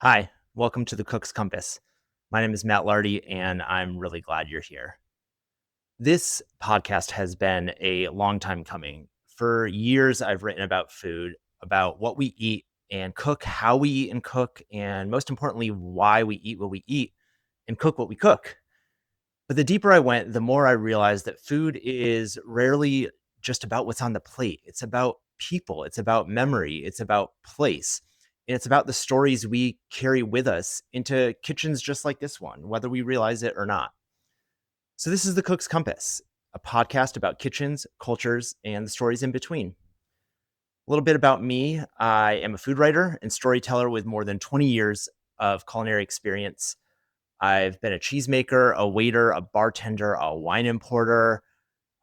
Hi, welcome to the Cook's Compass. My name is Matt Lardie, and I'm really glad you're here. This podcast has been a long time coming. For years, I've written about food, about what we eat and cook, how we eat and cook, and most importantly, why we eat what we eat and cook what we cook. But the deeper I went, the more I realized that food is rarely just about what's on the plate. It's about people, it's about memory, it's about place, and it's about the stories we carry with us into kitchens just like this one, whether we realize it or not. So, this is The Cook's Compass, a podcast about kitchens, cultures, and the stories in between. A little bit about me: I am a food writer and storyteller with more than 20 years of culinary experience. I've been a cheesemaker, a waiter, a bartender, a wine importer.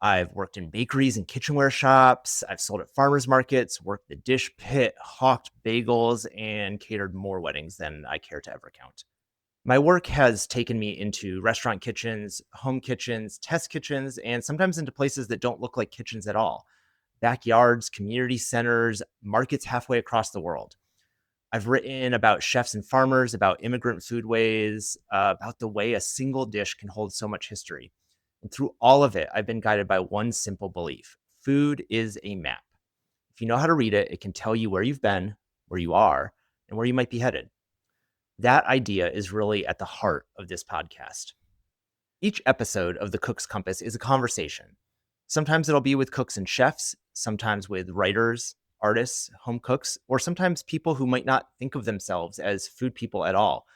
I've worked in bakeries and kitchenware shops. I've sold at farmers markets, worked the dish pit, hawked bagels, and catered more weddings than I care to ever count. My work has taken me into restaurant kitchens, home kitchens, test kitchens, and sometimes into places that don't look like kitchens at all: backyards, community centers, markets halfway across the world. I've written about chefs and farmers, about immigrant foodways, about the way a single dish can hold so much history. And through all of it, I've been guided by one simple belief: food is a map. If you know how to read it, it can tell you where you've been, where you are, and where you might be headed. That idea is really at the heart of this podcast. Each episode of The Cook's Compass is a conversation. Sometimes it'll be with cooks and chefs, sometimes with writers, artists, home cooks, or sometimes people who might not think of themselves as food people at all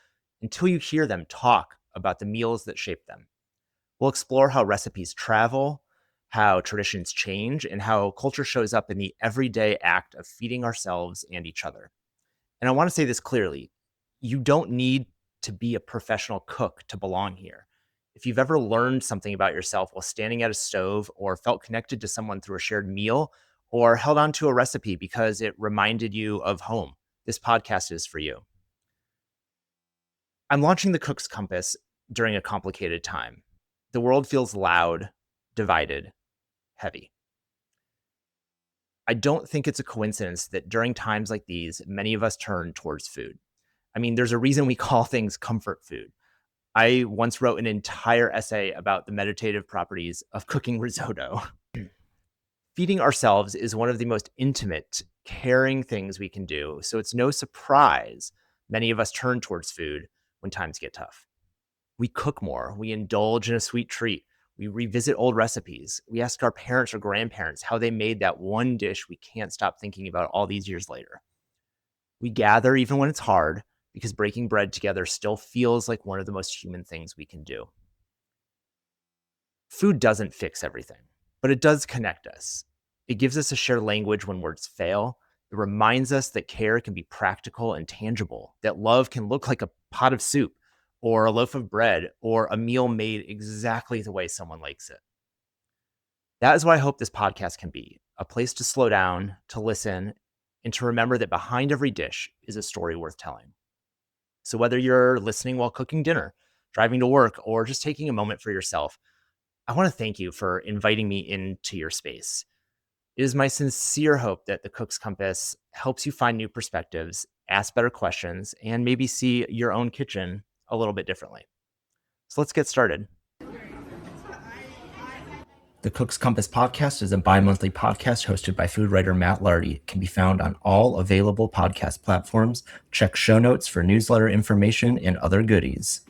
until you hear them talk about the meals that shape them. We'll explore how recipes travel, how traditions change, and how culture shows up in the everyday act of feeding ourselves and each other. And I want to say this clearly: you don't need to be a professional cook to belong here. If you've ever learned something about yourself while standing at a stove, or felt connected to someone through a shared meal, or held on to a recipe because it reminded you of home, this podcast is for you. I'm launching the Cook's Compass during a complicated time. The world feels loud, divided, heavy. I don't think it's a coincidence that during times like these, many of us turn towards food. I mean, there's a reason we call things comfort food. I once wrote an entire essay about the meditative properties of cooking risotto. Feeding ourselves is one of the most intimate, caring things we can do, so it's no surprise many of us turn towards food when times get tough. We cook more, we indulge in a sweet treat, we revisit old recipes, we ask our parents or grandparents how they made that one dish we can't stop thinking about all these years later. We gather even when it's hard, because breaking bread together still feels like one of the most human things we can do. Food doesn't fix everything, but it does connect us. It gives us a shared language when words fail. It reminds us that care can be practical and tangible, that love can look like a pot of soup, or a loaf of bread, or a meal made exactly the way someone likes it. That is what I hope this podcast can be: a place to slow down, to listen, and to remember that behind every dish is a story worth telling. So, whether you're listening while cooking dinner, driving to work, or just taking a moment for yourself, I want to thank you for inviting me into your space. It is my sincere hope that the Cook's Compass helps you find new perspectives, ask better questions, and maybe see your own kitchen a little bit differently. So let's get started. The Cook's Compass podcast is a bi-monthly podcast hosted by food writer Matt Lardie. It can be found on all available podcast platforms. Check show notes for newsletter information and other goodies.